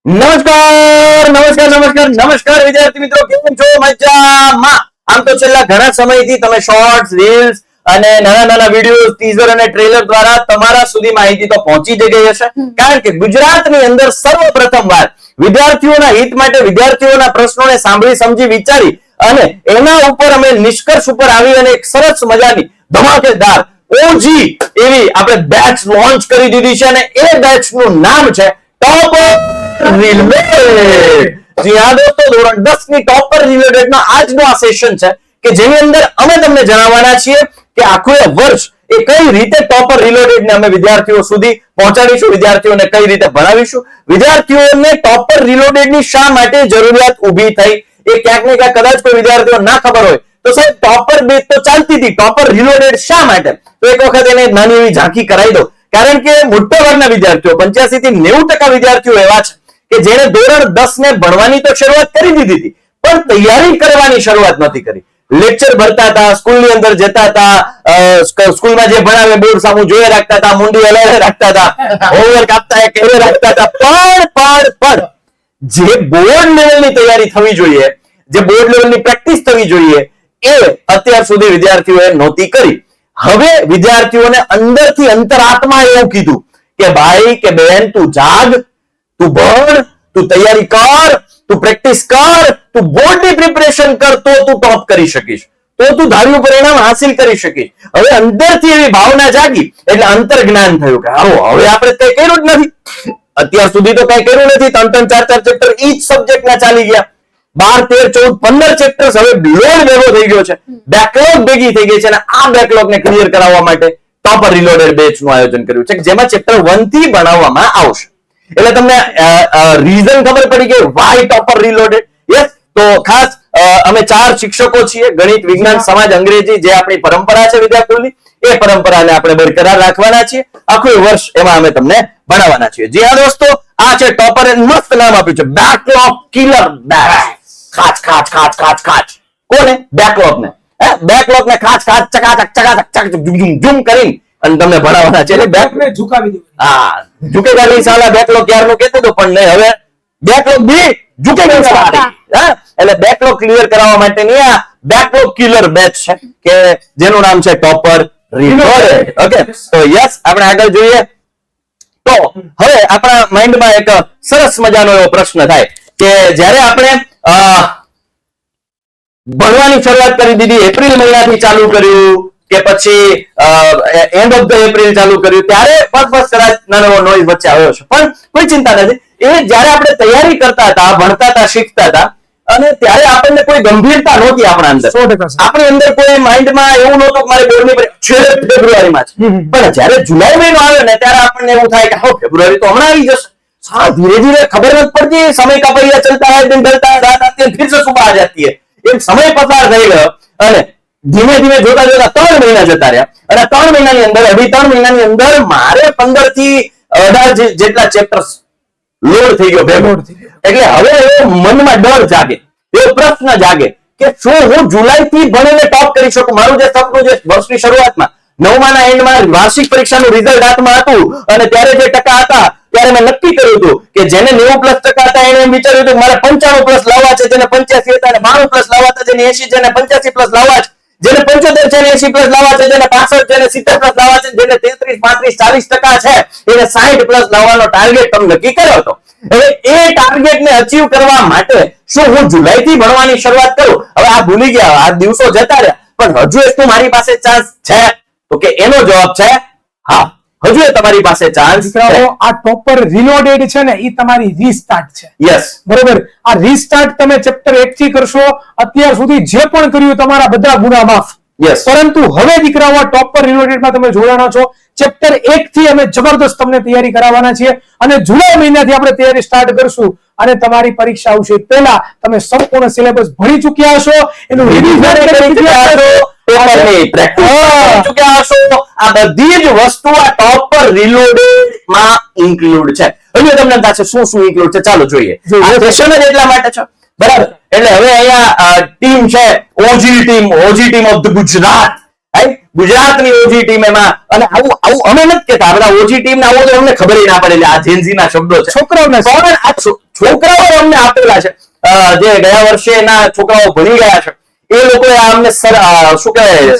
નમસ્કાર નમસ્કાર નમસ્કાર નમસ્કાર વિદ્યાર્થી મિત્રો, કેમ છો? મજામાં? આમ તો છેલ્લા ઘણા સમયથી તમે શોર્ટ્સ, રીલ્સ અને નાના નાના વિડીયો, ટીઝર અને ટ્રેલર દ્વારા તમારા સુધી માહિતી તો પહોંચી જ ગઈ હશે, કારણ કે ગુજરાતની અંદર સર્વપ્રથમવાર વિદ્યાર્થીઓના હિત માટે વિદ્યાર્થીઓના પ્રશ્નોને સાંભળી સમજી વિચારી અને એના ઉપર અમે નિષ્કર્ષ ઉપર આવી અને એક સરસ મજાની ધમાકેદાર ઓજી એવી આપણે બેચ લોન્ચ કરી દીધી છે અને એ બેચનું નામ છે ટોપર રિલેટેડ. જી હા દોસ્તો, ધોરણ 10 ની ટોપર રિલેટેડ નો આજનો આ સેશન છે કે જેની અંદર અમે તમને જણાવવાના છીએ કે આખું વર્ષ એ કઈ રીતે ટોપર રિલેટેડ ને અમે વિદ્યાર્થીઓ સુધી પહોંચાડીશું, વિદ્યાર્થીઓને કઈ રીતે ભણાવીશું, વિદ્યાર્થીઓને ટોપર રિલેટેડ ની શા માટે જરૂરિયાત ઊભી થઈ એ ક્યાંક ને ક્યાંક કદાચ કોઈ વિદ્યાર્થીઓ ના ખબર હોય તો સાહેબ ટોપર બેચ તો ચાલતી હતી, ટોપર રિલેટેડ શા માટે, તો એક વખત એને નાની એવી ઝાંખી કરાવી દો. કારણ કે મોટા ભાગના વિદ્યાર્થીઓ 85 થી 90% વિદ્યાર્થીઓ એવા છે કે જેને ધોરણ 10 ને ભણવાની તો શરૂઆત કરી દીધી હતી પણ તૈયારી કરવાની શરૂઆત નથી કરી. લેક્ચર ભરતા હતા, સ્કૂલની અંદર જતા હતા, સ્કૂલમાં જે ભણાવે બોર્ડ સામું જોઈ રાખતા હતા, મુંડી હલાવી રાખતા હતા, હોમવર્ક આપતા કેવી રાખતા હતા, પણ જે બોર્ડ લેવલની તૈયારી થવી જોઈએ, જે બોર્ડ લેવલની પ્રેક્ટિસ થવી જોઈએ એ અત્યાર સુધી વિદ્યાર્થીઓએ નહોતી કરી. હવે વિદ્યાર્થીઓને અંદરથી અંતરાત્મા એવું કીધું કે ભાઈ કે બહેન તું જાગ, તું ભણ, તું તૈયારી કર, તું પ્રેક્ટિસ કર, તું બોર્ડની પ્રિપરેશન કર તો તું ટોપ કરી શકીશ, તો તું ધાર્યું પરિણામ હાસિલ કરી શકીશ. હવે અંદરથી એવી ભાવના જાગી એટલે અંતર્જ્ઞાન થયું કે હવે આપણે કઈ કર્યું જ નથી, અત્યાર સુધી તો કઈ કર્યું નથી, 3-3, 4-4 ચેપ્ટર ઈચ સબ્જેક્ટના ચાલી ગયા, 12, 13, 14, 15 ચેપ્ટર્સ હવે લોડ ભેગો થઈ ગયો છે, બેકલોગ ભેગી થઈ ગઈ છે અને આ બેકલોગને ક્લિયર કરાવવા માટે ટોપર રિલોડેડ બેચનું આયોજન કર્યું છે જેમાં ચેપ્ટર 1 થી ભણાવવામાં આવશે. એટલે તમને રીઝન ખબર પડી કે વાય ટોપર રિલોડેડ. યસ, તો ખાસ અમે 4 શિક્ષકો છીએ, ગણિત, વિજ્ઞાન, સમાજ, અંગ્રેજી, જે આપણી પરંપરા છે વિદ્યાકુલની, એ પરંપરાને આપણે બરકરાર રાખવાના છીએ. આખું વર્ષ એમાં અમે તમને ભણાવવાના છીએ. જી હા દોસ્તો, આ છે ટોપર, મસ્ત નામ આપ્યું છે બેકલોગ કિલર બેચ. ખાચ ખાચ ખાચ ખાચ ખાચ કોને? બેકલોગ ને. બેકલોગ ને ખાચ ખાચ ચકાચક ચકાચક ચક ઝુમ કરીને અને તમને ભણાવવાના છે. એટલે બેક ને ઝુકાવી દો. હા, ઝુકેગા નહીં સાલા, બેકલોગ ક્યારનું કહેતો તો પણ નહીં, હવે બેકલોગ બી ઝુકેગા સાલા. એટલે બેકલોગ ક્લિયર કરાવવા માટેની આ બેકલોગ કિલર બેચ છે કે જેનું નામ છે ટોપર રિલોડેડ. ઓકે, તો યસ, આપણે આગળ જોઈએ. તો હવે આપણા માઇન્ડમાં એક સરસ મજાનો એવો પ્રશ્ન થાય કે જ્યારે આપણે ભણવાની શરૂઆત કરી દીધી, એપ્રિલ મહિનાથી ચાલુ કર્યું કે પછી એન્ડ ઓફ ધ એપ્રિલ ચાલુ કર્યું, ત્યારે બસ કદાચ નાનો નોઈઝ વચ્ચે આવ્યો છે પણ કોઈ ચિંતા નથી. એ જ્યારે આપણે તૈયારી કરતા હતા, ભણતા હતા, શીખતા હતા અને ત્યારે આપણને કોઈ ગંભીરતા નહોતી આપણા અંદર, આપણી અંદર કોઈ માઇન્ડમાં એવું નહોતું કે મારે બોર્ડની પરીક્ષા ફેબ્રુઆરીમાં છે. પણ જ્યારે જુલાઈ મહિનો આવ્યો ને ત્યારે આપણને એવું થાય કે ફેબ્રુઆરી તો હમણાં આવી જશે. धीरे धीरे खबर नहीं पड़ती, समय का पहिया चलता है, दिन ढलता है, रात आती है, फिर से सुबह आ जाती है. एक समय पसार થઈ ગયો અને ધીમે ધીમે જોતા જોતા 3 મહિના જતા રહ્યા અને 3 મહિનાની અંદર અભી 3 મહિનાની અંદર મારે 15 થી 18 જેટલા ચેપ્ટર્સ લોડ થઈ ગયો ભેગો. એટલે હવે મનમાં ડર જાગે, એવો પ્રશ્ન જાગે કે શું હું જુલાઈ થી ભણીને ટોપ કરી શકું? મારું જે સપનું જે વર્ષની શરૂઆતમાં 9માના એન્ડમાં વાર્ષિક પરીક્ષાનું રિઝલ્ટ હાથમાં હતું અને ત્યારે જે ટકા હતા ત્યારે મેં નક્કી કર્યું હતું કે જેને 90+ હતા એને એમ વિચાર્યું હતું મારે 95+ લાવવા છે, જેને 85 હતા એને 92+ લાવવા છે, જેને 80 જેને 85+ લાવવા છે, જેને 75 છે એને 80+ લાવવા છે, જેને 65 જેને 70+ લાવવા છે, જેને 33, 35, 40% છે એને 60+ લાવવાનો ટાર્ગેટ તમે નક્કી કર્યો હતો. હવે એ ટાર્ગેટને અચીવ કરવા માટે શું હું જુલાઈથી ભણવાની શરૂઆત કરું? હવે આ ભૂલી ગયા, આ દિવસો જતા રહ્યા, પણ હજુ એક મારી પાસે ચાન્સ છે. તો કે એનો જવાબ છે હા, હજુ તમારી પાસે ચાન્સ છે. આ ટોપર રિલોડેડ છે ને એ તમારી રીસ્ટાર્ટ છે. યસ, બરોબર. આ રીસ્ટાર્ટ તમે ચેપ્ટર 1 થી કરશો, અત્યાર સુધી જે પણ કર્યું તમારા બધા ગુના માફ. યસ, પરંતુ હવે દીકરાઓ ટોપર રિલોડેડમાં તમે જોડાના છો. ચેપ્ટર 1 થી અમે જબરદસ્ત તમને તૈયારી કરાવવાના છીએ અને જુલાઈ મહિનાથી આપણે તૈયારી સ્ટાર્ટ કરશું અને તમારી પરીક્ષા આવશે પહેલા તમે સંપૂર્ણ સિલેબસ ભણી ચૂક્યા હશો, એનું રિવિઝન કરી ચૂક્યા હશો, પ્રેક્ટિસ ચૂક્યા હશો. આ બધી જ વસ્તુ આ ટોપર રિલોડેડ માં ઇન્ક્લુડ છે. હવે તમને થશે શું શું ઇન્ક્લુડ છે, ચાલો જોઈએ. આ સેશન જ એટલા માટે છે, બરાબર. એટલે હવે અહીંયા ટીમ છે ઓજી ટીમ ઓફ ધ ગુજરાત, ગુજરાતની ઓજી ટીમ એમાં. અને આવું અમે નથી કહેતા, બધા ઓજી ટીમ ના આવો તો અમને ખબર ના પડે, આ જેન્ઝી ના શબ્દો છે, છોકરાઓને. છોકરાઓ અમને આપેલા છે, જે ગયા વર્ષે એના છોકરાઓ ભણી ગયા છે, એ લોકોએ અમને શું કહેવાય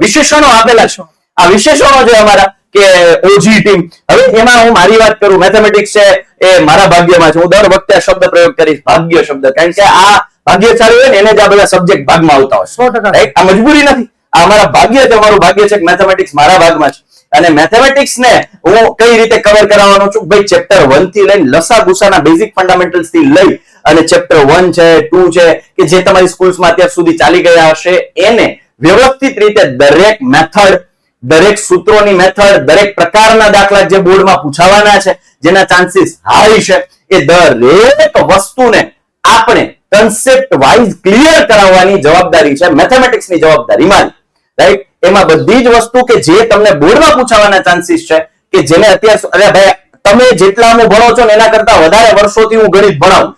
વિશેષણો આપેલા છે. આ વિશેષણો છે અમારા કે ઓજી ટીમ. હવે એમાં હું મારી વાત કરું, મેથેમેટિક્સ છે એ મારા ભાગ્યમાં છે. હું દર વખતે આ શબ્દ પ્રયોગ કરીશ, ભાગ્ય શબ્દ, કારણ કે આ ભાગ્યશાળી હોય ને એને જ આ બધા સબ્જેક્ટ ભાગમાં આવતા હોય. 100%. રાઈટ? આ મજબૂરી નથી, આ અમારા ભાગ્ય છે. અમારું ભાગ્ય છે કે મેથેમેટિક્સ મારા ભાગમાં છે. અને મેથેમેટિક્સ ને હું કઈ રીતે કવર કરાવવાનો છું? ભાઈ ચેપ્ટર 1 થી લઈને લસા ગુસાના બેઝિક ફંડામેન્ટલ્સ થી લઈ અને ચેપ્ટર 1 છે, 2 છે, કે જે તમારી સ્કૂલ્સમાં અત્યાર સુધી ચાલી ગયા હશે, એને વ્યવસ્થિત રીતે દરેક મેથડ, દરેક સૂત્રોની મેથડ, દરેક પ્રકારના દાખલા જે બોર્ડમાં પૂછાવાના છે, જેના ચાન્સીસ હાઈ છે, એ દરેક વસ્તુને આપણે કન્સેપ્ટ વાઇઝ ક્લિયર કરાવવાની જવાબદારી છે, મેથેમેટિક્સની જવાબદારી મારી. રાઈટ? એમાં બધી જ વસ્તુ કે જે તમને બોર્ડમાં પૂછાવાના ચાન્સીસ છે, કે જેને અત્યાર અરે ભાઈ તમે જેટલા હું ભણો છો ને એના કરતા વધારે વર્ષોથી હું ગણિત ભણાવું.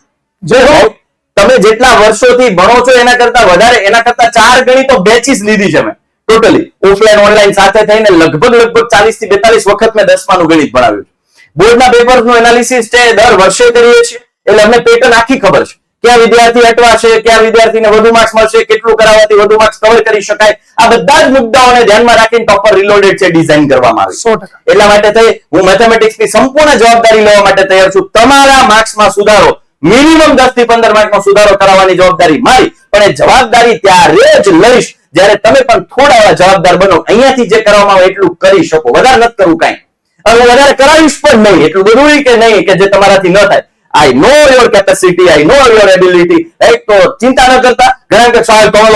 તમે જેટલા વર્ષોથી ભણો છો એના કરતા વધારે, એના કરતા 4 ગણિતો બેચીસ લીધી છે મેં ટોટલી, ઓફલાઈન ઓનલાઈન સાથે થઈને લગભગ 40 થી 42 વખત મેં 10માનું ગણિત ભણાવ્યું છે. બોર્ડના પેપર્સનું એનાલિસિસ છે દર વર્ષે કરીએ છીએ, એટલે અમને પેટર્ન આખી ખબર છે. ક્યાં વિદ્યાર્થી અટવાશે, ક્યાં વિદ્યાર્થીને વધુ માર્ક્સ મળશે, કેટલું કરાવવાથી વધુ માર્ક્સ કવર કરી શકાય, આ બધા જ મુદ્દાઓને ધ્યાનમાં રાખીને ટોપર રીલોડેડ છે ડિઝાઇન કરવામાં આવી. 100%. એટલા માટે થઈ હું મેથેમેટિક્સની સંપૂર્ણ જવાબદારી લેવા માટે તૈયાર છું. તમારા માર્ક્સમાં સુધારો, મિનિમમ 10 થી 15 માર્કનો સુધારો કરાવવાની જવાબદારી મારી. પણ એ જવાબદારી ત્યારે જ લઈશ જ્યારે તમે પણ થોડા એવા જવાબદાર બનો. અહીંયાથી જે કરવામાં આવે એટલું કરી શકો, વધારે નથી કરવું કાંઈ. અને વધારે કરાવીશ પણ નહીં, એટલું જરૂરી કે નહીં કે જે તમારાથી ન થાય. I know your capacity, I know your ability. Right? તો ચિંતા ન કરતા. ઘણા કે સાહેબ તમે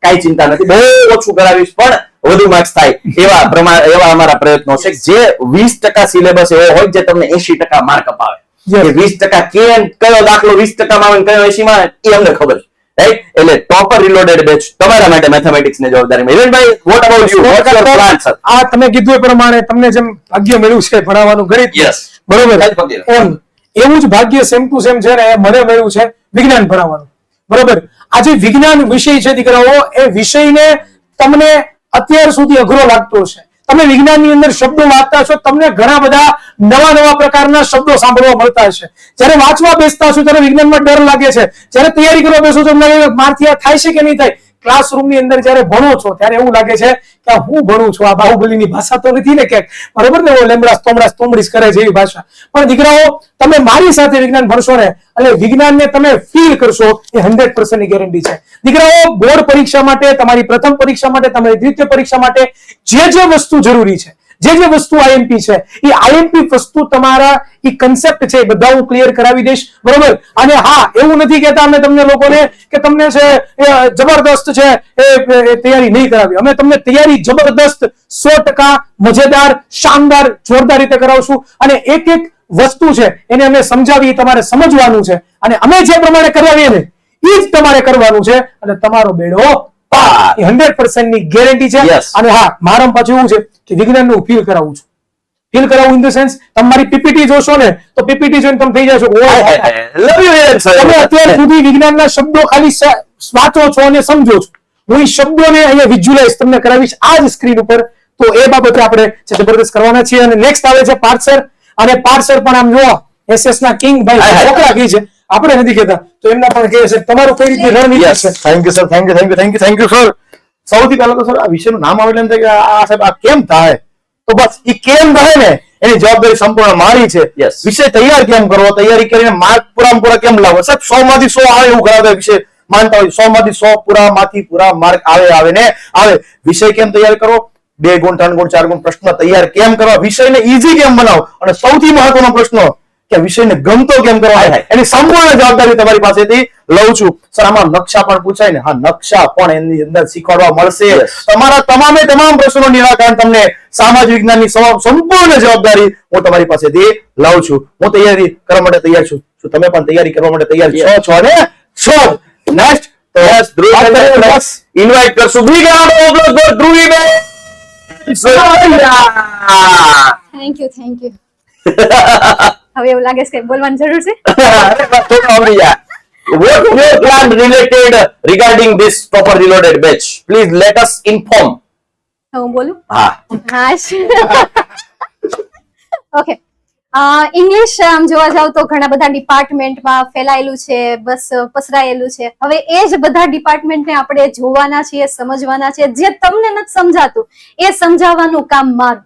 કાંઈ ચિંતા નથી, બહુ ઓછું કરાવીશ પણ વધુ માર્ક્સ થાય એવા અમારા પ્રયત્નો છે. જે 20% સિલેબસ એવો હોય જે તમને 80% માર્ક અપાવે. કે 20% કયો દાખલો 20% માં આવે કયો 80 માં આવે એ અમને ખબર છે. રાઈટ? એટલે ટોપર રીલોડેડ બેચ તમારા માટે મેથેમેટિક્સ ની જવાબદારી. ઇવેનભાઈ, what about you? What your plan sir? આ તમે કીધું એ પ્રમાણે તમને જેમ ભાગ્ય મળ્યું છે ભણાવવાનું ગણિત, યસ, બરોબર, એમ એવું જ ભાગ્ય સેમ ટુ સેમ છે ને એ મને મળ્યું છે વિજ્ઞાન ભણાવવાનું. બરોબર. આ જે વિજ્ઞાન વિષય છે દીકરાઓ, એ વિષયને તમને અત્યાર સુધી અઘરો લાગતો હશે. તમે વિજ્ઞાનની અંદર શબ્દો વાંચતા છો, તમને ઘણા બધા નવા પ્રકારના શબ્દો સાંભળવા મળતા હશે. જ્યારે વાંચવા બેસતા છો ત્યારે વિજ્ઞાનમાં ડર લાગે છે. જ્યારે તૈયારી કરવા બેસો છો તમને મારથી આ થાય છે કે નહીં થાય. ક્લાસરૂમની અંદર જ્યારે ભણો છો ત્યારે એવું લાગે છે કે હું ભણું છું, આ બાહુબલીની ભાષા તો નથી ને ક્યાંક, બરોબર ને, લેમડાસ તોમડીસ કરે છે એવી ભાષા. પણ દીકરાઓ તમે મારી સાથે વિજ્ઞાન ભણશો ને એટલે વિજ્ઞાનને તમે ફીલ કરશો, એ 100% ની ગેરંટી છે. દીકરાઓ, બોર્ડ પરીક્ષા માટે, તમારી પ્રથમ પરીક્ષા માટે, તમારી દ્વિતીય પરીક્ષા માટે જે વસ્તુ જરૂરી છે, જે વસ્તુ આઈએમપી છે, એ આઈએમપી વસ્તુ તમારા એ કન્સેપ્ટ છે એ બધા હું ક્લિયર કરાવી દઈશ. બરોબર. અને હા, એવું નથી કહેતા અમે તમને લોકોને કે તમને છે જબરદસ્ત છે એ તૈયારી નહીં કરાવી. અમે તમને તૈયારી જબરદસ્ત 100% મજેદાર, શાનદાર, જોરદાર રીતે કરાવશું. અને એક વસ્તુ છે એને અમે સમજાવી, તમારે સમજવાનું છે. અને અમે જે પ્રમાણે કરાવીએ ને એ જ તમારે કરવાનું છે. અને તમારો બેડો પાર, એ 100% ની ગેરંટી છે. Yes. અને હા, મારા પાછું એવું છે કે વિજ્ઞાનનું ફીલ કરાવું છું. ફીલ કરાવું ઇન ધ સેન્સ, તમારી પીપીટી જોશો ને તો પીપીટી જોઈને તમે થઈ જશો તમે અત્યાર સુધી વિજ્ઞાનના શબ્દો ખાલી વાંચો છો અને સમજો છો. હું એ શબ્દોને અહીંયા વિઝ્યુલાઇઝ તમને કરાવીશ આ જ સ્ક્રીન ઉપર. તો એ બાબતે આપણે જબરદસ્ત કરવાના છીએ. અને નેક્સ્ટ આવે છે પાર્સર. અને પાર્સર પણ આમ જો એસએસ ના કિંગ ભાઈ છોકરા કહે છે, આપણે નથી કહેતા, તો એમના પણ કહે છે તમારું કઈ રીતે રણનીતિ છે. Thank you sir, thank you sir. સૌથી પહેલા તો સર આ વિષયનું નામ આવે એટલે એમ થાય કે આ સાહેબ આ કેમ થાય, તો બસ એ કેમ થાય ને એની જવાબદારી સંપૂર્ણ મારી છે. Yes. વિષય તૈયાર કેમ કરવો, તૈયારી કરીને માર્ક પૂરા કેમ લાવવો. સાહેબ 100 માંથી 100 આવે એવું કરાવે વિષય માનતા હોય. 100 માંથી 100 માંથી પૂરા માર્ક આવે ને આવે. વિષય કેમ તૈયાર કરવો, 2 ગુણ 3 ગુણ 4 ગુણ પ્રશ્ન તૈયાર કેમ કરવા, વિષયને ઈઝી કેમ બનાવો, અને સૌથી મહત્વનો પ્રશ્ન કે વિષયને ગમતો કેમ કરવા, એની સંપૂર્ણ જવાબદારી તમારી પાસેથી લઉં છું. સર આમાં નકશા પણ પૂછાય ને, હા નકશા પણ એની અંદર શીખવાડવા મળશે. તમારા તમામ પ્રશ્નોનું નિરાકરણ તમને સામાજિક વિજ્ઞાનની સંપૂર્ણ જવાબદારી હું તમારી પાસેથી લઉં છું. હું તૈયારી કરવા માટે તૈયાર છું. શું તમે પણ તૈયારી કરવા માટે તૈયાર છો ને? છો. નેક્સ્ટ તો Yes, ધ્રુવ ઇન્વાઇટ કરશું. Big round of applause for ધ્રુવીબેન. Thank you. હવે એવું લાગે છે કે બોલવાની જરૂર છે. અરે બસ થોડું આવડી જાય. What your plan related regarding this topper reloaded batch? Please let us inform. હું બોલું? હા. હાશ. ઓકે. ઇંગ્લિશ આમ જોવા જાવ તો ઘણા બધા ડિપાર્ટમેન્ટમાં ફેલાયેલું છે, બસ પસરાયેલું છે. હવે એ જ બધા ડિપાર્ટમેન્ટને આપણે જોવાના છીએ, સમજવાના છે. જે તમને નથી સમજાતું એ સમજાવવાનું કામ મારું.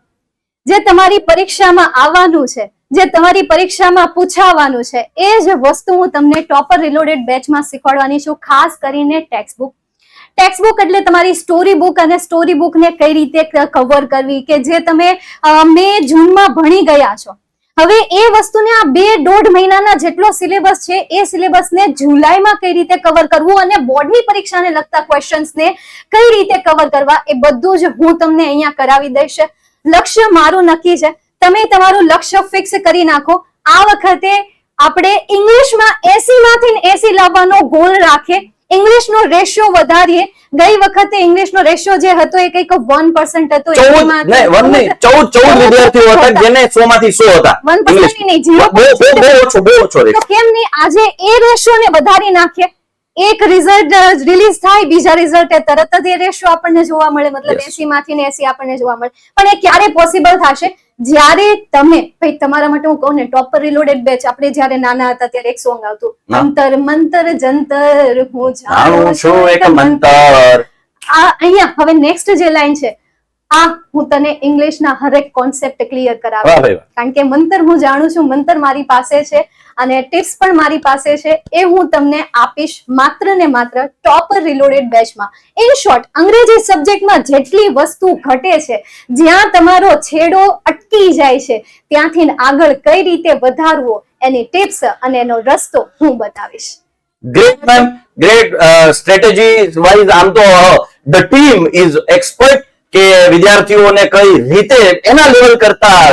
જે તમારી પરીક્ષામાં આવવાનું છે, જે તમારી પરીક્ષામાં પૂછાવાનું છે, એ જ વસ્તુ હું તમને ટોપર રિલોડેડ બેચમાં શીખવાડવાની છું. ખાસ કરીને ટેક્સ્ટ બુક એટલે તમારી સ્ટોરી બુક, અને સ્ટોરી બુકને કઈ રીતે કવર કરવી, કે જે તમે મે જૂનમાં ભણી ગયા છો. હવે એ વસ્તુને આ 2-1.5 મહિનાના જેટલો સિલેબસ છે, એ સિલેબસને જુલાઈમાં કઈ રીતે કવર કરવું અને બોર્ડની પરીક્ષાને લગતા ક્વેશ્ચન્સને કઈ રીતે કવર કરવા, એ બધું જ હું તમને અહીંયા કરાવી દઈશ. લક્ષ્ય મારું નક્કી છે, તમે તમારું લક્ષ્ય ફિક્સ કરી નાખો. આ વખતે આપણે ઇંગ્લિશમાં 80 માંથી 80 લાવવાનો ગોલ રાખીએ, ઇંગ્લિશનો રેશિયો વધારીએ. ગઈ વખતે ઇંગ્લિશનો રેશિયો જે હતો એ કંઈક 1% હતો. 14 વિદ્યાર્થીઓ હતા જેને 100 માંથી 100 હતા. 1% નહીં, 0%. બહુ ઓછો તો કેમ નહીં આજે એ રેશિયો ને વધારી નાખીએ. એક રિઝલ્ટ રિલીઝ થાય, બીજા રિઝલ્ટ તરત જ એ રેશિયો આપણને જોવા મળે, મતલબ 80 માંથી 80 આપણને જોવા મળે. પણ એ ક્યારે પોસિબલ થશે? જ્યારે તમે, ભાઈ તમારા માટે હું કહું ને, ટોપર રિલોડેડ બેચ આપણે જ્યારે નાના હતા ત્યારે એક સોંગ આવતું, અંતર મંતર જંતર હું જાણું છું એક મંતર. આ અહીંયા હવે નેક્સ્ટ જે લાઈન છે, આ હું તને ઇંગ્લિશના હરેક કોન્સેપ્ટ ક્લિયર કરાવું, કારણ કે મંતર હું જાણું છું, મંતર મારી પાસે છે અને ટિપ્સ પણ મારી પાસે છે. એ હું તમને આપીશ માત્ર ને માત્ર ટોપર રિલોડેડ બેચમાં. ઇન શોર્ટ, અંગ્રેજી સબ્જેક્ટમાં જેટલી વસ્તુ ઘટે છે, જ્યાં તમારો છેડો અટકી જાય છે, ત્યાંથી આગળ કઈ રીતે વધારવો, એની ટિપ્સ અને એનો રસ્તો હું બતાવીશ. Great ma'am, great. Strategy wise આમ તો ધ ટીમ ઇઝ એક્સપર્ટ કે વિદ્યાર્થીઓને કઈ રીતે એના લેવલ કરતા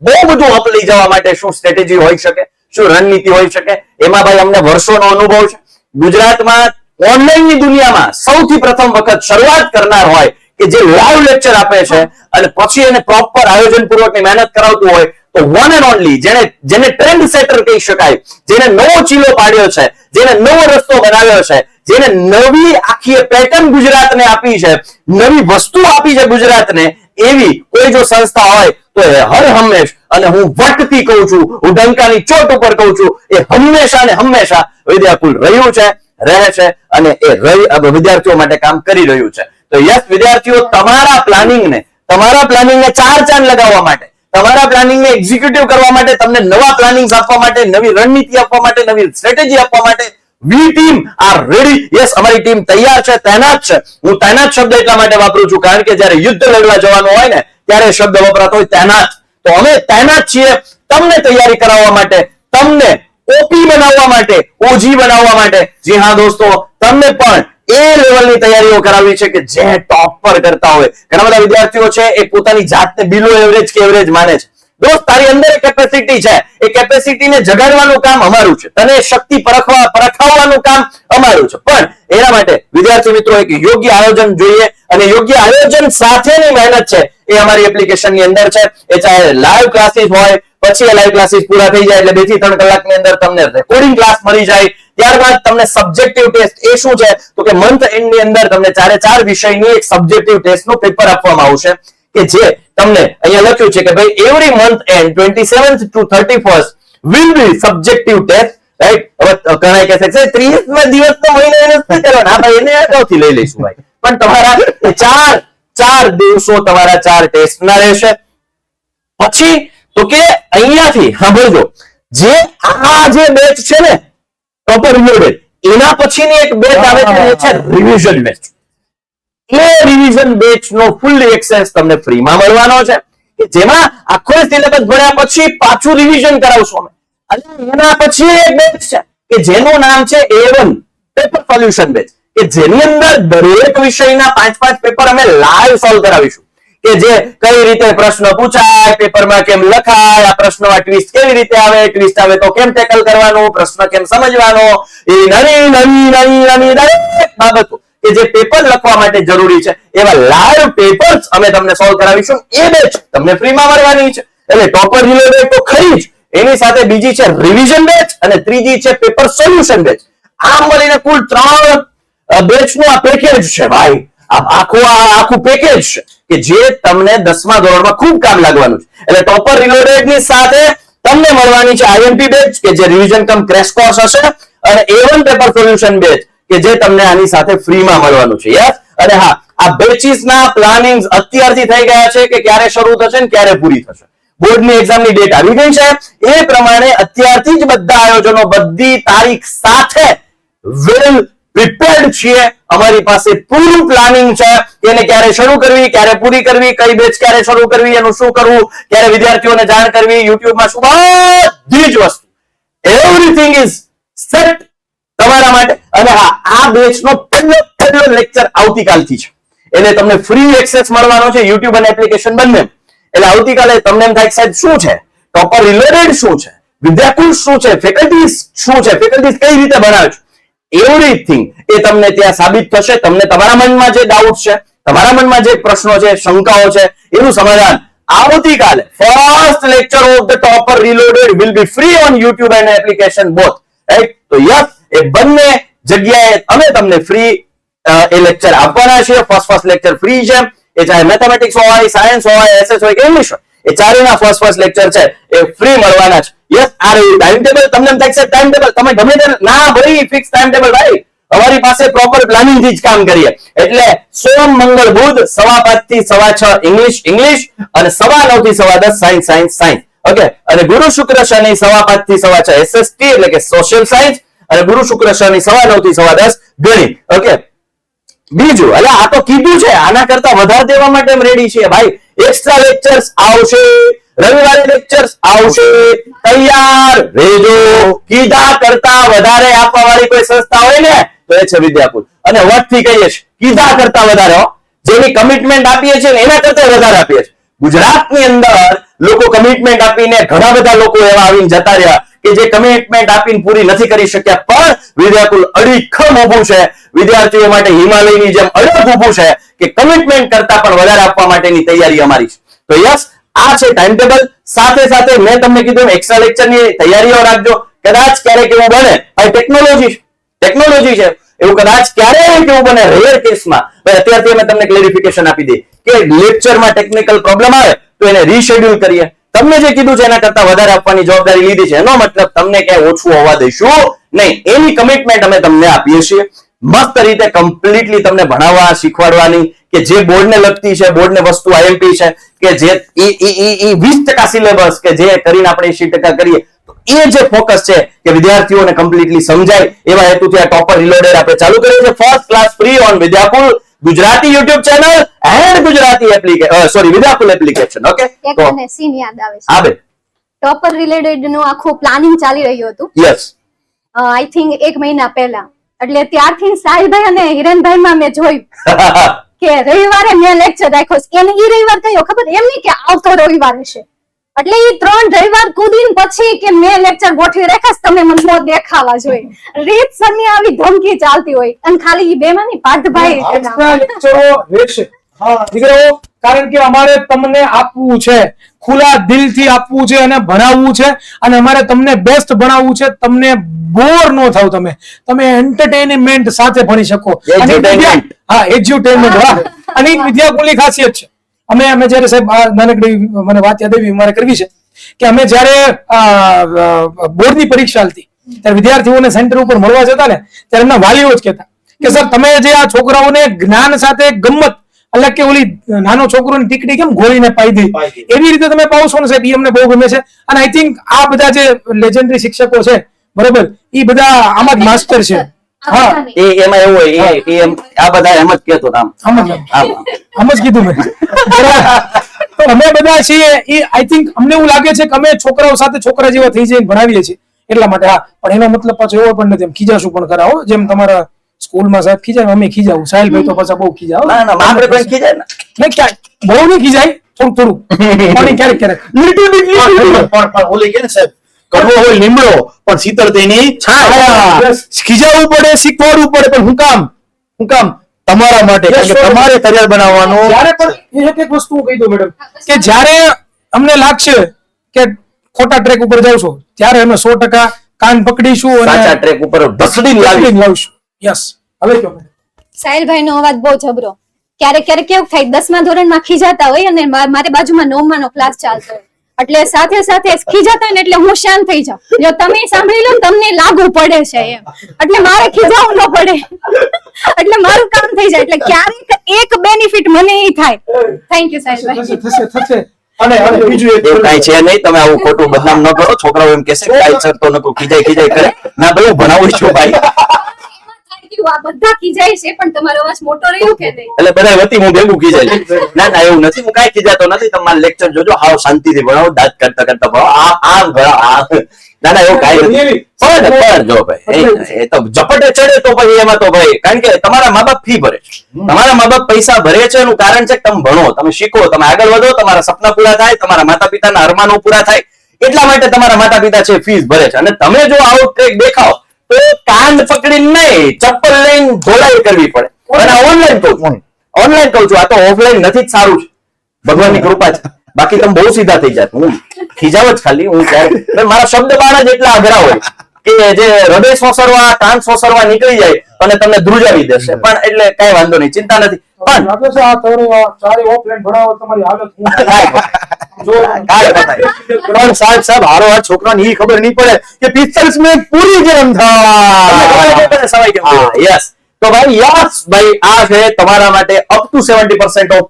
બહુ બધું અપ લઈ જવા માટે શું સ્ટ્રેટેજી હોઈ શકે, શું રણનીતિ હોઈ શકે, એમાં ભાઈ અમને વર્ષોનો અનુભવ છે. ગુજરાતમાં ઓનલાઈનની દુનિયામાં સૌથી પ્રથમ વખત શરૂઆત કરનાર હોય કે જે લાઈવ લેક્ચર આપે છે અને પછી એને પ્રોપર આયોજન પૂર્વકની મહેનત કરાવતું હોય, તો વન એન્ડ ઓનલી જેને ટ્રેન્ડ સેટર કહી શકાય, જેને નવો ચીલો પાડ્યો છે, જેને નવો રસ્તો બનાવ્યો છે, જેને નવી આખી પેટર્ન ગુજરાતને આપી છે, નવી વસ્તુ આપી છે ગુજરાતને, એવી કોઈ જો સંસ્થા હોય તો હર હંમેશ, અને હું વટથી કહું છું, હું ડંકાની ચોટ ઉપર કહું છું, એ હંમેશા ને હંમેશા વિદ્યાકુલ રહ્યું છે, રહે છે અને એ વિદ્યાર્થીઓ માટે કામ કરી રહ્યું છે. તો યસ વિદ્યાર્થીઓ, તમારા પ્લાનિંગને ચાર ચાંદ લગાવવા માટે, તમારા પ્લાનિંગને એક્ઝિક્યુટિવ કરવા માટે, તમને નવા પ્લાનિંગ આપવા માટે, નવી રણનીતિ આપવા માટે, નવી સ્ટ્રેટેજી આપવા માટે વી ટીમ આર રેડી. યસ, અમારી ટીમ તૈયાર છે, તૈનાત છે. હું તૈનાત શબ્દ એટલા માટે વાપરું છું કારણ કે જ્યારે યુદ્ધ લડવા જવાનું હોય ને ત્યારે શબ્દ વપરાતો હોય તૈનાત. તો અમે તૈનાત છીએ તમને તૈયારી કરાવવા માટે, તમને ઓપી બનાવવા માટે, ઓજી બનાવવા માટે. જી હા દોસ્તો, તમને પણ એ લેવલની તૈયારીઓ કરાવી છે કે જે ટોપ પર કરતા હોય. ઘણા બધા વિદ્યાર્થીઓ છે એ પોતાની જાતને બિલો એવરેજ કે એવરેજ માને છે. દોસ્ત, તારી અંદર એક કેપેસિટી છે, એ કેપેસિટીને જગાડવાનું કામ અમારું છે, તને શક્તિ પરખાવવાનું કામ અમારું છે. પણ એના માટે વિદ્યાર્થી મિત્રો એક યોગ્ય આયોજન જોઈએ, અને યોગ્ય આયોજન સાથેની મહેનત છે એ અમારી એપ્લિકેશનની અંદર છે. એ ચાહે લાઈવ ક્લાસીસ હોય, પછી એ લાઈવ ક્લાસીસ પૂરા થઈ જાય એટલે 2 થી 3 કલાકની અંદર તમને રેકોર્ડિંગ ક્લાસ મળી જાય. ત્યારબાદ તમને સબ્જેક્ટિવ ટેસ્ટ, એ શું છે તો કે મંથ એન્ડ ની અંદર તમને 4 વિષયની એક સબ્જેક્ટિવ ટેસ્ટનું પેપર આપવામાં આવશે કે જે તમને અહીંયા લખ્યું છે કે ભાઈ every month and 27th to 31st will be subjective test, right. હવે ઘણા કહે છે 30 દિવસ તો મહિને નથી કરવાના, હા ભાઈ એને અગાઉથી લઈ લઈશું ભાઈ, પણ તમારા ચાર દિવસો તમારા 4 ટેસ્ટના રહેશે. પછી તો કે અહીંયાથી સાંભળજો, જે આ જે બેચ છે ને ટોપર રિલોડેડ, એના પછીની એક બેચ આવે છે એ છે રિવિઝન બેચ. એ રિવિઝન બેચ નો ફૂલ એક્સેસ તમને ફ્રીમાં મળવાનો છે કે જેમાં આખો સિલેબસ ભણ્યા પછી પાછું રિવિઝન કરાવશું અમે. અને એના પછી એક બેચ છે કે જેનું નામ છે A1 પેપર સોલ્યુશન બેચ, કે જેની અંદર દરેક વિષયના 5 પેપર અમે લાઈવ સોલ્વ કરાવીશું કે જે કઈ રીતે પ્રશ્ન પૂછાય, પેપરમાં કેમ લખાય, આ પ્રશ્નમાં ટ્વિસ્ટ કેવી રીતે આવે, ટ્વિસ્ટ આવે તો કેમ ટેકલ કરવાનો, પ્રશ્ન કેમ સમજવાનો, એ નાની દરેક બાબતો કે જે પેપર લખવા માટે જરૂરી છે એવા લાઈવ પેપર્સ અમે તમને સોલ્વ કરાવીશું. એ બેચ તમને ફ્રીમાં મળવાની છે. એટલે ટોપર રિલેટેડ તો ખરી જ, એની સાથે બીજી છે રિવિઝન બેચ અને ત્રીજી છે પેપર સોલ્યુશન બેચ. આમ મળીને કુલ 3 બેચનું આ પેકેજ છે ભાઈ. આખું પેકેજ છે કે જે તમને 10મા ધોરણમાં ખૂબ કામ લાગવાનું છે. એટલે ટોપર રિલોડેડ ની સાથે તમને મળવાની છે આઈએમપી બેચ કે જે રિવિઝન કમ ક્રેશ કોર્સ હશે, અને A1 પેપર સોલ્યુશન બેચ કે જે તમને આની સાથે ફ્રીમાં મળવાનું છે. યસ, અને હા, આ બેચીસ ના પ્લાનિંગ અત્યારથી થઈ ગયા છે કે ક્યારે શરૂ થશે ને ક્યારે પૂરી થશે. બોર્ડની એક્ઝામની ડેટ આવી ગઈ છે, એ પ્રમાણે અત્યારથી જ બધા આયોજનો બધી તારીખ સાથે વેલ પ્રિપેર્ડ છીએ. અમારી પાસે પૂરું પ્લાનિંગ છે કે એને ક્યારે શરૂ કરવી, ક્યારે પૂરી કરવી, કઈ બેચ ક્યારે શરૂ કરવી, એનું શું કરવું, ક્યારે વિદ્યાર્થીઓને જાણ કરવી, યુટ્યુબમાં શું, બધી જ વસ્તુ એવરીથિંગ ઇઝ સેટ તમારા માટે. અને હા, આ બેચનો પહેલો લેક્ચર આવતીકાલથી છે, એટલે તમને ફ્રી એક્સેસ મળવાનો છે યુટ્યુબ અને એપ્લિકેશન બંને. એટલે આવતીકાલે તમને એમ થાય સાહેબ શું છે, ટોપર રિલેટેડ શું છે, વિદ્યાકુલ શું છે, ફેકલ્ટી શું છે, ફેકલ્ટી કઈ રીતે બનાવે છે, એવરીથિંગ એ તમને ત્યાં સાબિત થશે. તમને તમારા મનમાં જે ડાઉટ છે, તમારા મનમાં જે પ્રશ્નો છે, શંકાઓ છે, એનું સમાધાન આવતીકાલે first lecture of the topper reloaded will be free on YouTube and application both, right? તો યસ, એ બંને જગ્યાએ અમે તમને ફ્રી એ લેક્ચર આપવાના છીએ. ફર્સ્ટ લેક્ચર ફ્રી છે, એ ચાહે મેથેમેટિક્સ હોય, સાયન્સ હોય, એસએસ હોય કે ઇંગ્લિશ હોય, એ ચારેયના ફર્સ્ટ લેક્ચર છે એ ફ્રી મળવાના છે. યસ, આ રહ્યું ટાઈમ ટેબલ. તમને એમ થાય છે ટાઈમ ટેબલ તમે ગમે તે, ના ભાઈ, ફિક્સ ટાઈમ ટેબલ ભાઈ, અમારી પાસે પ્રોપર પ્લાનિંગ થી જ કામ કરીએ. એટલે સોમ, મંગળ, બુધ 5:30 થી 6:15 ઇંગ્લિશ અને 9:15 થી 10:15 સાયન્સ. ઓકે, અને ગુરુ શુક્ર શનિ 5:30 થી 6:15 એસએસટી એટલે કે સોશિયલ સાયન્સ, અને ગુરુ શુક્ર શનિ 9:30 થી 10:15 ગણિત. ઓકે, બીજું, એટલે આ તો કીધું છે, આના કરતા વધારે દેવા માટે રેડી છીએ ભાઈ. એક્સ્ટ્રા લેક્ચર્સ આવશે, રવિવારે લેક્ચર્સ આવશે, તૈયાર રહેજો. કીધા કરતા વધારે આપવા વાળી કોઈ સંસ્થા હોય ને તો એ છે વિદ્યાકુલ. અને વટથી કહીએ છીએ કીધા કરતા વધારે, જેની કમિટમેન્ટ આપીએ છીએ ને એના કરતા વધારે આપીએ છીએ. ગુજરાતની અંદર લોકો કમિટમેન્ટ આપીને ઘણા બધા લોકો એવા આવીને જતા રહ્યા કે જે કમિટમેન્ટ આપીને પૂરી નથી કરી શક્યા, પણ વિદ્યાકુલ અડીખમ ઊભું છે વિદ્યાર્થીઓ માટે, હિમાલયની જેમ અડગ ઊભું છે કે કમિટમેન્ટ કરતા પણ વધારે આપવા માટેની તૈયારી અમારી છે. તો યસ, આ છે ટાઈમ ટેબલ. સાથે સાથે મેં તમને કીધું એક્સ્ટ્રા લેક્ચરની તૈયારીઓ રાખજો. કદાચ ક્યારેક એવું બને, ભાઈ ટેકનોલોજી છે, એવું કદાચ ક્યારેક એવું બને રેર કેસમાં, ભાઈ અત્યારથી અમે તમને ક્લેરિફિકેશન આપી દઈએ કે લેક્ચરમાં ટેકનિકલ પ્રોબ્લેમ આવે તો એને રીશેડ્યુલ કરીએ. તમને જે કીધું છે એના કરતા વધારે આપવાની જવાબદારી લીધી છે, એનો મતલબ તમને ક્યાંય ઓછું હોવા દઈશું નહીં. એની કમિટમેન્ટ અમે તમને આપીએ છીએ. મસ્ત રીતે કમ્પ્લીટલી તમને ભણાવવા, શીખવાડવાની, કે જે બોર્ડને લગતી છે, બોર્ડને વસ્તુ આઈએમપી છે, કે જે 20% સિલેબસ કે જે કરીને આપણે 80% કરીએ, તો એ જે ફોકસ છે કે વિદ્યાર્થીઓને કમ્પ્લીટલી સમજાય, એવા હેતુથી આ ટોપર રિલોડેડ આપણે ચાલુ કર્યું છે. First class free on Vidyakul Gujarati YouTube channel and Gujarati application, Vidyakul application. Okay, એક મને સીન યાદ આવે છે. હા બે, ટોપર રિલેટેડ નું આખું પ્લાનિંગ ચાલી રહ્યું હતું. યસ, આઈ થિંક 1 મહિના પહેલા. એટલે ત્યારથી સાહિલભાઈ અને હિરેનભાઈ માં મેં જોયું કે રવિવારે મેં લેક્ચર રાખ્યો છે. એને ઈ રવિવાર કયો ખબર, એમ નહીં કે આવતો રવિવાર હશે. એટલે ઈ 3 રવિવાર કુદીન પછી કે મેં લેક્ચર ગોઠવી રાખ્યા, તમે મને નો દેખાવા જોઈએ. રીતસરની આવી ધમકી ચાલતી હોય, અને ખાલી ઈ બે માં નહીં, પાર્થભાઈ એક્સ્ટ્રા લેક્ચરો રહેશે. હા દીકરાઓ, કારણ કે અમારે તમને આપવું છે, ખુલ્લા દિલથી આપવું છે અને ભણાવવું છે, અને અમારે તમને બેસ્ટ ભણાવવું છે. તમને બોર ન થાવ, તમે એન્ટરટેનમેન્ટ સાથે ભણી શકો. હા, એજ્યુટેનમેન્ટ. અને વિદ્યાકુલની ખાસિયત છે. અમે જયારે સાહેબ નાનકડી મને વાત યાદ આવી મારે કરવી છે કે અમે જયારે બોર્ડની પરીક્ષા હતી ત્યારે વિદ્યાર્થીઓને સેન્ટર ઉપર મળવા જતા ને, ત્યારે એમના વાલીઓ જ કહેતા કે સર તમે જે આ છોકરાઓને જ્ઞાન સાથે ગમત, એટલે કે ઓલી નાનો છોકરોની ટીકડી કેમ ગોળીને પાઈ દે, એવી રીતે તમે પાવશો ને સાહેબ, એ અમને બહુ ગમે છે. અને આઈ થિંક આ બધા જે લેજેન્ડરી શિક્ષકો છે, બરોબર, એ બધા આમ જ માસ્ટર છે. હા, એમાં એવું હોય, આ બધા એમ જ કહેતો આમ જ કીધું મેં. તો અમે બધા છીએ, એ આઈ થિંક અમને એવું લાગે છે કે અમે છોકરાઓ સાથે છોકરા જેવા થઈ જઈને ભણાવીએ છીએ એટલા માટે. હા, પણ એનો મતલબ પાછો એવો પણ નથી એમ ખીજાશું પણ ખરા, હો, જેમ તમારા સ્કૂલમાં સાહેબ ખીજાય અમે ખીજાવું. સાહિલભાઈ તો પાછા બહુ ખીજાવ. ના ના, આપણે પણ ખીજાય ને, ક્યાંક બહુ નહીં ખીજાય, થોડું ક્યારેક પણ ઓલી કે ને સાહેબ, કડવો હોય લીમડો પણ શીતળ તેની છાયા. ખીજાવવું પડે, શીખવાડવું પડે, પણ હું કામ તમારા માટે, કારણ કે તમારે કરિયર બનાવવાનું. જ્યારે પણ એક વસ્તુ કહી દઉં મેડમ, કે જ્યારે અમને લાગશે કે ખોટા ટ્રેક ઉપર જાવ છો, ત્યારે અમે 100% કાન પકડીશું અને સાચા ટ્રેક ઉપર ઢસડીને લાવીશું. યસ, હવે કયો સાહિલભાઈ નો અવાજ બહુ જબરો. ક્યારેક કેવું થાય, 10મા ધોરણમાં ખીજાતા હોય અને મારી બાજુમાં 9મા નો ક્લાસ ચાલતો હોય, એટલે સાથે સાથે ખીજાતા હોય ને એટલે હું શાંત થઈ જાઉં. જો તમે સાંભળી લો ને તમને લાગુ પડે છે એમ, એટલે મારે ખીજાવું ન પડે, એટલે મારું કામ થઈ જાય. એટલે ક્યારેક એક બેનિફિટ મને ઈ થાય. થેન્ક યુ સાહેબ. થશે. અને બીજું એક એવું કાંઈ છે નહીં, તમે આવું ખોટું બદનામ ન કરો. છોકરાઓ એમ કહેશે કાંઈ સર તો નકરું ખીજાય કરે. ના ભાઈ હું ભણાવું છું ભાઈ. આ બધા ખીજાય છે પણ તમારો અવાજ મોટો રહ્યો કે નહીં? એટલે બધા વતી હું ભેગું ખીજાય છે. ના એવું નથી, હું કાંઈ ખીજાતો નથી. તમારા લેક્ચર જોજો, હાવ શાંતિથી ભણાવો, દાંત કરતા ભણાવો. આમ ભણાવો. ના એવું કાંઈ નથી. પણ જો ભાઈ એ તો ઝપટે ચડે તો પછી એમાં તો ભાઈ, કારણ કે તમારા મા બાપ ફી ભરે છે, તમારા મા બાપ પૈસા ભરે છે, એનું કારણ છે કે તમે ભણો, તમે શીખો, તમે આગળ વધો, તમારા સપના પૂરા થાય, તમારા માતા પિતાના અરમાનો પૂરા થાય, એટલા માટે તમારા માતા પિતા છે ફીસ ભરે છે. અને તમે જો આવો ટ્રેક દેખાવ તો કાન પકડીને નહીં, ચપ્પલ લઈને ધોલાઈ કરવી પડે. અને ઓનલાઈન કહું છું, આ તો ઓફલાઈન નથી જ સારું છે, ભગવાનની કૃપા છે. બાકી તમે બહુ સીધા થઈ જાય. હું ખીજાવ જ ખાલી, હું મારા શબ્દ બાણા જ એટલા અઘરા હોય કે જે હૃદય સોસરવા, કાન સોસરવા નીકળી જાય અને તમને ધ્રુજાવી દેશે. પણ એટલે કઈ વાંધો નહીં, ચિંતા નથી. પણ લાગે છે આ ચારે ઓફલાઈન ભણાવો તમારી હાલત પણ સાહેબ હારો આ છોકરાને ઈ ખબર નહીં પડે કે 45 મિનિટ પૂરી કેમ થાય. સમય કેમ થયો? યસ. તો ભાઈ યસ ભાઈ, આ છે તમારા માટે અપ ટુ 70% ઓફ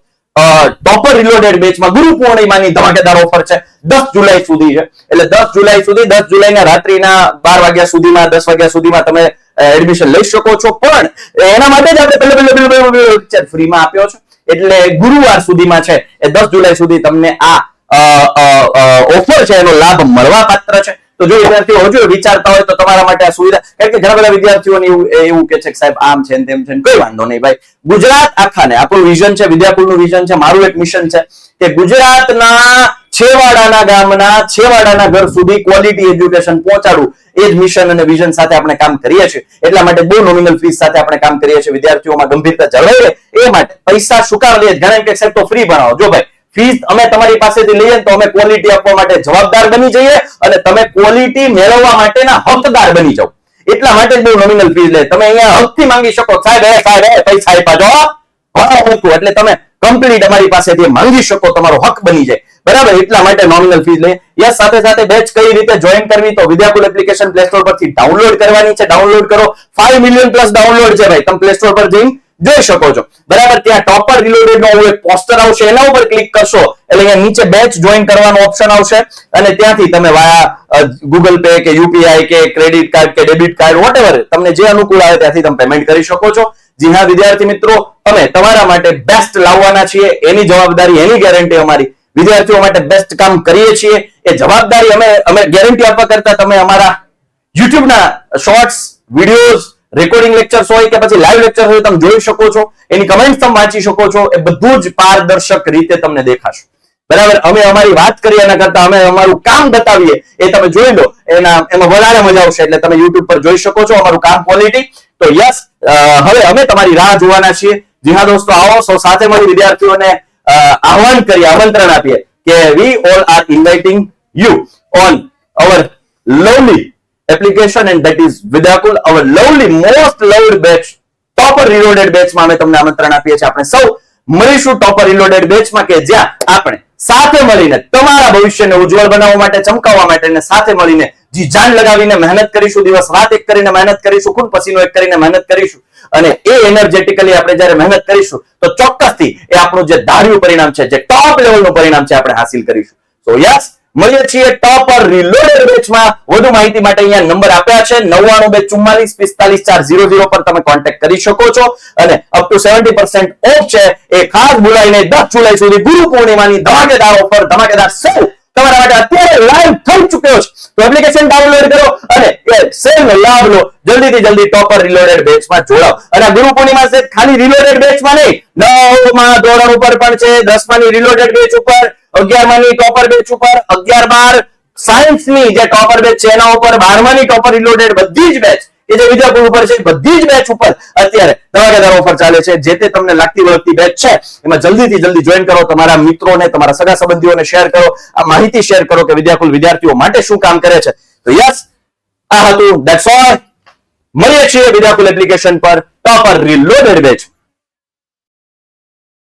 ટોપર રિલોડેડ બેચમાં ગુરુ પૂર્ણિમાની ધમાકેદાર ઓફર છે. 10 જુલાઈ સુધી છે. એટલે 10 જુલાઈ સુધી, 10 જુલાઈના રાત્રિના 12 વાગ્યા સુધીમાં, 10 વાગ્યા સુધીમાં તમે એડમિશન લઈ શકો છો. પણ એના માટે જ આપણે પહેલે ફ્રીમાં આપ્યો છે. એટલે ગુરુવાર સુધીમાં છે, એ 10 જુલાઈ સુધી તમને આ ઓફર છે એનો લાભ મળવા પાત્ર છે. તો જો વિદ્યાર્થીઓ હજુ વિચારતા હોય તો તમારા માટે આ સુવિધા, કારણ કે ઘણા બધા વિદ્યાર્થીઓને એવું કે છે કે સાહેબ આમ છે તેમ છે, કોઈ વાંધો નહીં ભાઈ. ગુજરાત આખાને આપણું વિઝન છે, વિદ્યાકુલનું વિઝન છે, મારું એક મિશન છે કે ગુજરાતના છેવાડાના ગામના, છેવાડાના ઘર સુધી ક્વોલિટી એજ્યુકેશન પહોંચાડવું. એ જ મિશન અને વિઝન સાથે આપણે કામ કરીએ છીએ. એટલા માટે બહુ નોમિનલ ફીસ સાથે આપણે કામ કરીએ છીએ. વિદ્યાર્થીઓમાં ગંભીરતા જળવાઈ રહે એ માટે પૈસા શું કામ લઈએ? ઘણા કે સાહેબ તો ફ્રી ભણાવો. જો ભાઈ ફીસ અમે તમારી પાસેથી લઈએ તો અમે ક્વોલિટી આપવા માટે જવાબદાર બની જઈએ અને તમે ક્વોલિટી મેળવવા માટેના હકદાર બની જાઓ. એટલા માટે જ બહુ નોમિનલ ફીસ લે. તમે અહીંયા હકથી માંગી શકો, સાહેબ પૈસા આપ્યા જો, એટલે તમે કમ્પ્લીટ અમારી પાસેથી માંગી શકો, તમારો હક બની જાય. બરાબર, એટલા માટે નોમિનલ ફીસ લે. યસ, સાથે સાથે બેચ કઈ રીતે જોઈન કરવી? તો વિદ્યાકુલ એપ્લિકેશન પ્લે સ્ટોર પરથી ડાઉનલોડ કરવાની છે. ડાઉનલોડ કરો. 5 મિલિયન પ્લસ ડાઉનલોડ છે ભાઈ, તમે પ્લે સ્ટોર પર જઈને જોઈ શકો છો. બરાબર, ત્યાં ટોપર રિલોડેડ નો એક પોસ્ટર આવશે, એના ઉપર ક્લિક કરશો એટલે અહીંયા નીચે બેચ જોઈન કરવાનો ઓપ્શન આવશે અને ત્યાંથી તમે વાયા ગૂગલ પે કે યુપીઆઈ કે ક્રેડિટ કાર્ડ કે ડેબિટ કાર્ડ વોટેવર તમને જે અનુકૂળ આવે ત્યાંથી તમે પેમેન્ટ કરી શકો છો. જી હા વિદ્યાર્થી મિત્રો, અમે તમારા માટે બેસ્ટ લાવવાના છીએ, એની જવાબદારી, એની ગેરંટી અમારી. વિદ્યાર્થીઓ માટે બેસ્ટ કામ કરીએ છીએ, એ જવાબદારી અમે ગેરંટી આપવા કરતા તમે અમારા YouTube ના શોર્ટ્સ, વિડીયોઝ, રેકોર્ડિંગ લેક્ચર્સ હોય કે પછી લાઈવ લેક્ચર હોય તમે જોઈ શકો છો, એની કમેન્ટ તમે વાંચી શકો છો. એ બધું જ પારદર્શક રીતે તમને દેખાશે. બરાબર, અમે અમારી વાત કરીએ એના કરતા અમે અમારું કામ બતાવીએ એ તમે જોઈ લો, એમાં વધારે મજા આવશે. એટલે તમે YouTube પર જોઈ શકો છો અમારું કામ ક્વોલિટી. તો યસ, હવે અમે તમારી રાહ જોવાના છીએ. જી હા દોસ્તો, આવો સૌ સાથે મળી વિદ્યાર્થીઓને આહવાન કરીએ, આમંત્રણ આપીએ કે we all are inviting you on our lovely application and that is Vidyakul, our lovely most loved batch, topper reloaded batch માં અમે તમને આમંત્રણ આપીએ છીએ. આપણે સૌ મળીશું topper reloaded batch માં કે જ્યાં આપણે સાથે મળીને તમારા ભવિષ્યને ઉજ્જવળ બનાવવા માટે, ચમકાવવા માટે અને સાથે મળીને જી જાન લગાવીને મહેનત કરીશું, દિવસ રાત એક કરીને મહેનત કરીશું, ખૂન પસીનો એક કરીને મહેનત કરીશું અને એ એનર્જેટિકલી આપણે જ્યારે મહેનત કરીશું તો ચોક્કસથી એ આપણું જે ધાર્યું પરિણામ છે, જે ટોપ લેવલનું પરિણામ છે, આપણે હાસિલ કરીશું. સો યસ, મળીએ છીએ ટોપર રિલોડેડ બેચમાં. વધુ માહિતી માટે અહીંયા નંબર આપ્યા છે 9924455400 પર તમે કોન્ટેક્ટ કરી શકો છો અને અપ ટુ 70% ઓફ છે. એ ખાસ બોલાવીને 10 જુલાઈ સુધી ગુરુ પૂર્ણિમાની ધમાકેદાર ઓફર, ધમાકેદાર સેલ તમારા માટે અત્યારે લાઈવ થઈ ચૂક્યો છે. તો એપ્લિકેશન ડાઉનલોડ કરો અને એ સેલનો લાભ લો. જલ્દીથી જલ્દી ટોપર રિલોડેડ બેચમાં જોડાઓ. અને ગુરુ પૂર્ણિમા છે ખાલી રિલોડેડ બેચમાં નહીં, 9મા ધોરણ ઉપર પણ છે, 10માની રિલોડેડ બેચ ઉપર, 11માની ટોપર બેચ ઉપર, 11-12 સાયન્સની જે ટોપર બેચ છે એના ઉપર, 12માની ટોપર રિલોડેડ બધી જ બેચ એ જે વિદ્યાપુર ઉપર છે બધી જ બેચ ઉપર અત્યારે ધમાકેદાર ઓફર ચાલે છે. જે તે તમને લાગતી વળગતી બેચ છે એમાં જલ્દીથી જલ્દી જોઈન કરો. તમારા મિત્રોને, તમારા સગા સંબંધીઓને શેર કરો, આ માહિતી શેર કરો કે વિદ્યાકુલ વિદ્યાર્થીઓ માટે શું કામ કરે છે. તો યસ, આ હતું, ધેટ્સ ઓલ. મળીએ છીએ વિદ્યાકુલ એપ્લિકેશન પર ટોપર રિલોડેડ બેચ.